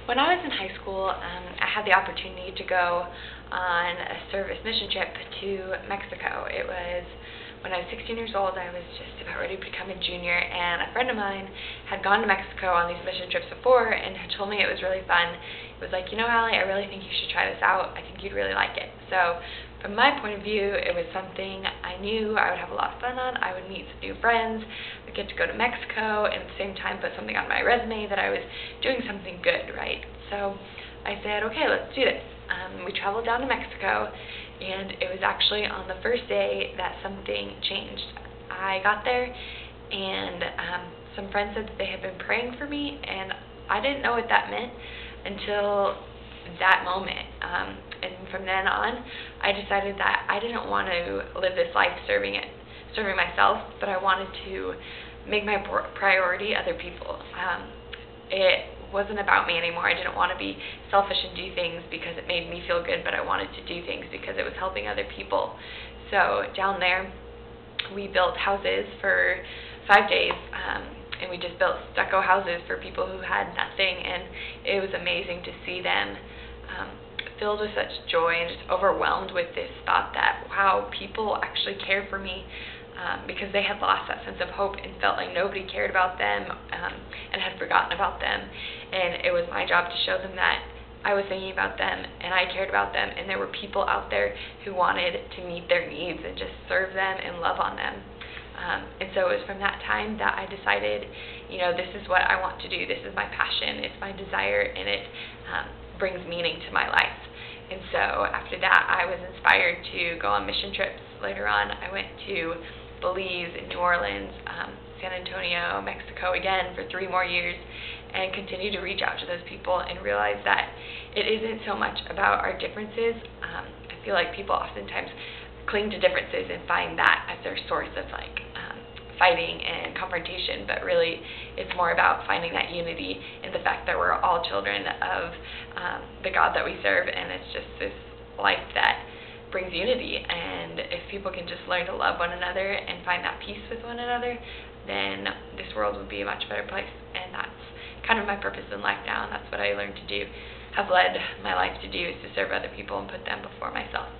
When I was in high school, I had the opportunity to go on a service mission trip to Mexico. It was when I was 16 years old. I was just about ready to become a junior, and a friend of mine had gone to Mexico on these mission trips before and had told me it was really fun. It was like, Allie, I really think you should try this out. I think you'd really like it. So from my point of view, it was something I knew I would have a lot of fun on. I would meet some new friends. I'd get to go to Mexico and at the same time put something on my resume that I was doing something good, right? So I said, okay, let's do this. We traveled down to Mexico, and it was actually on the first day that something changed. I got there, and some friends said that they had been praying for me, and I didn't know what that meant until that moment. And from then on, I decided that I didn't want to live this life serving myself, but I wanted to make my priority other people. It wasn't about me anymore. I didn't want to be selfish and do things because it made me feel good, but I wanted to do things because it was helping other people. So down there, we built houses for 5 days, and we just built stucco houses for people who had nothing, and it was amazing to see them filled with such joy and just overwhelmed with this thought that, wow, people actually care for me, because they had lost that sense of hope and felt like nobody cared about them, and had forgotten about them. And it was my job to show them that I was thinking about them and I cared about them, and there were people out there who wanted to meet their needs and just serve them and love on them. And so it was from that time that I decided, this is what I want to do. This is my passion. It's my desire, and it brings meaning to my life. And so after that, I was inspired to go on mission trips. Later on, I went to Belize, and New Orleans, San Antonio, Mexico again for 3 more years, and continue to reach out to those people and realize that it isn't so much about our differences. I feel like people oftentimes cling to differences and find that as their source of fighting and confrontation, but really it's more about finding that unity in the fact that we're all children of the God that we serve, and it's just this life that brings unity. And if people can just learn to love one another and find that peace with one another, then this world would be a much better place. And that's kind of my purpose in life now, and that's what I learned to do, have led my life to do, is to serve other people and put them before myself.